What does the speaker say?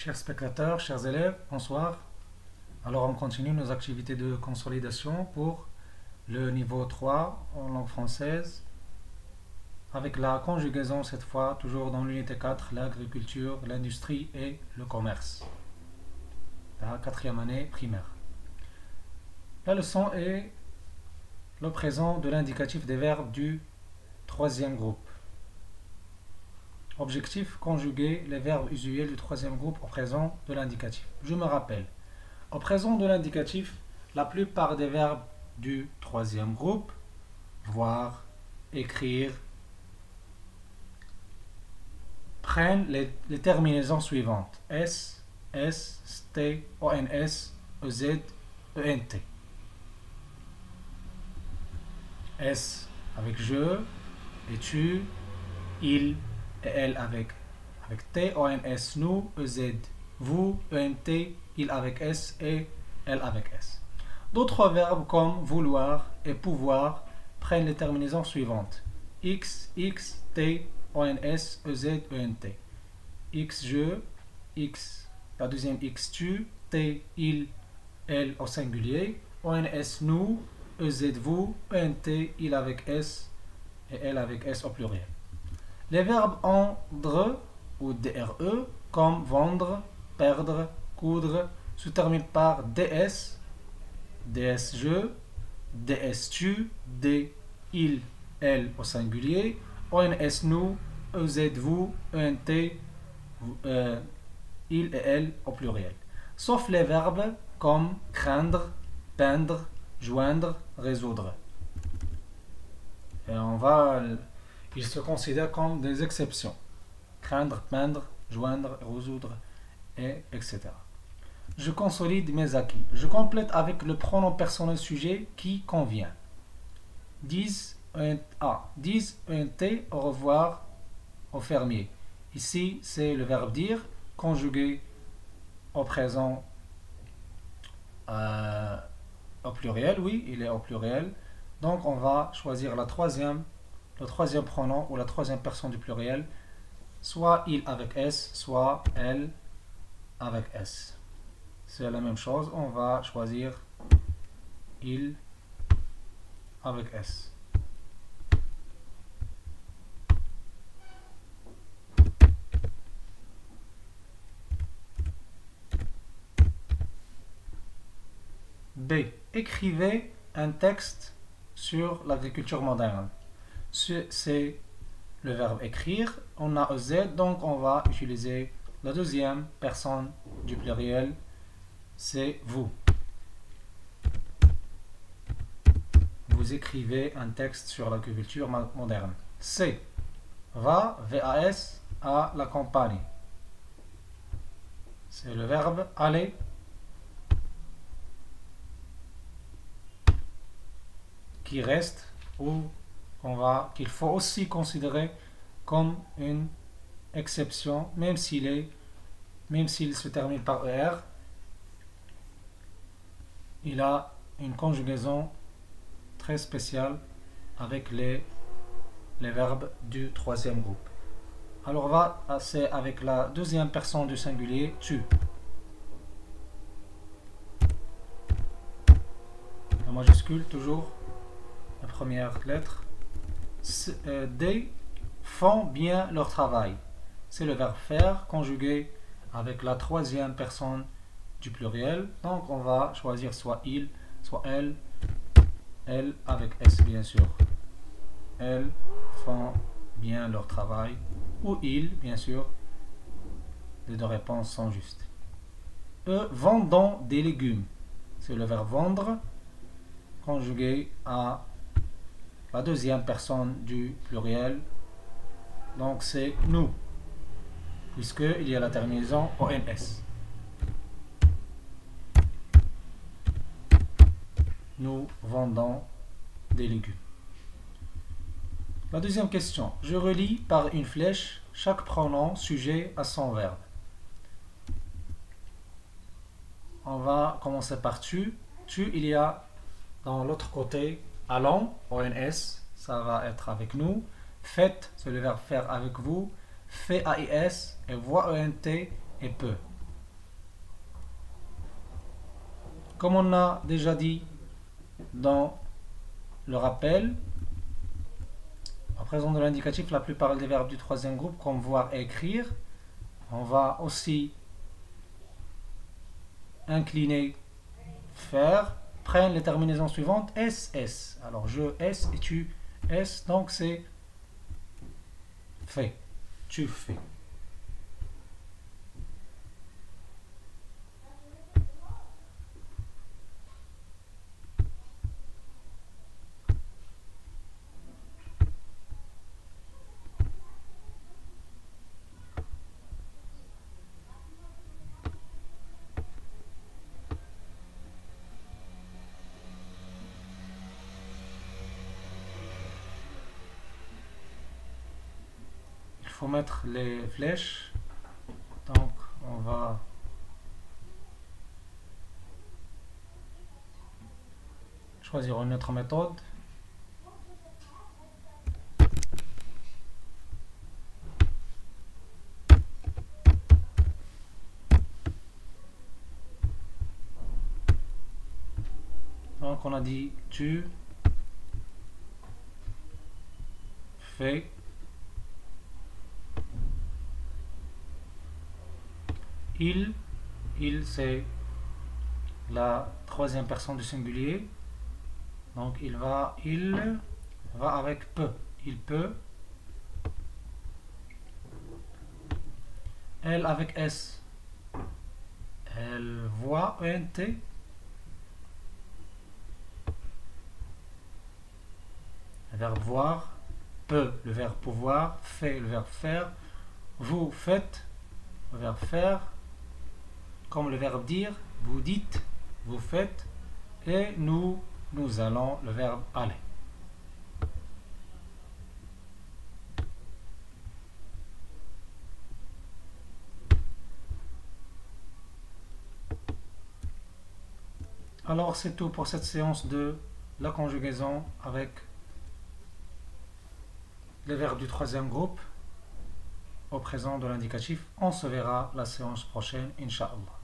Chers spectateurs, chers élèves, bonsoir. Alors on continue nos activités de consolidation pour le niveau 3 en langue française avec la conjugaison cette fois, toujours dans l'unité 4, l'agriculture, l'industrie et le commerce. La quatrième année primaire. La leçon est le présent de l'indicatif des verbes du troisième groupe. Objectif, conjuguer les verbes usuels du troisième groupe au présent de l'indicatif. Je me rappelle, au présent de l'indicatif, la plupart des verbes du troisième groupe, voir, écrire, prennent les terminaisons suivantes. S, S, T, ONS, EZ, ENT. S avec je et tu, il et elle avec T, ONS, nous, EZ, vous, ENT, il avec S et elle avec S. D'autres verbes comme vouloir et pouvoir prennent les terminaisons suivantes. X, X, T, ONS, EZ, ENT. X, je, X, la deuxième X, tu, T, il, elle au singulier, ONS, nous, EZ, vous, ENT, il avec S et elle avec S au pluriel. Les verbes endre ou DRE, comme vendre, perdre, coudre, se terminent par DS, DS je, DS tu, D il, elle au singulier, ONS nous, EZ vous, ENT il et elle au pluriel. Sauf les verbes comme craindre, peindre, joindre, résoudre. Et ils se considèrent comme des exceptions. Craindre, peindre, joindre, résoudre, etc. Je consolide mes acquis. Je complète avec le pronom personnel sujet qui convient. Disent ENT au revoir au fermier. Ici, c'est le verbe dire, conjugué au présent au pluriel. Oui, il est au pluriel. Donc, on va choisir le troisième pronom ou la troisième personne du pluriel, soit il avec S, soit elle avec S. C'est la même chose, on va choisir il avec S. B. Écrivez un texte sur l'agriculture moderne. C'est le verbe écrire. On a EZ, donc on va utiliser la deuxième personne du pluriel. C'est vous. Vous écrivez un texte sur l'agriculture moderne. C. Va, VAS, à la campagne. C'est le verbe aller. Qui reste ou qu'il faut aussi considérer comme une exception, même s'il se termine par ER, il a une conjugaison très spéciale avec les verbes du troisième groupe. Alors c'est avec la deuxième personne du singulier, tu. La majuscule toujours, la première lettre. D font bien leur travail. C'est le verbe faire conjugué avec la troisième personne du pluriel. Donc on va choisir soit il, soit elle avec S bien sûr. Elles font bien leur travail. Ou il, bien sûr. Les deux réponses sont justes. Eux vendons des légumes. C'est le verbe vendre conjugué à la deuxième personne du pluriel, donc c'est nous, puisqu'il y a la terminaison ONS. Nous vendons des légumes. La deuxième question. Je relie par une flèche chaque pronom sujet à son verbe. On va commencer par tu. Tu, il y a dans l'autre côté allons, ONS, ça va être avec nous. Faites, c'est le verbe faire avec vous. Fait AIS et voix ENT et peut. Comme on a déjà dit dans le rappel, en présence de l'indicatif, la plupart des verbes du troisième groupe, comme voir et écrire, on va aussi incliner, faire, prennent les terminaisons suivantes, S. Alors je S et tu S, donc c'est fait, tu fais. Il faut mettre les flèches, donc on va choisir une autre méthode. Donc on a dit tu fais, il c'est la troisième personne du singulier, donc il va avec peut, il peut. Elle avec S, elle voit, ENT. Le verbe voir, peut, le verbe pouvoir, fait, le verbe faire, vous faites, le verbe faire, comme le verbe dire, vous dites, vous faites, et nous allons, le verbe aller. Alors c'est tout pour cette séance de la conjugaison avec les verbes du troisième groupe au présent de l'indicatif. On se verra la séance prochaine, Inch'Allah.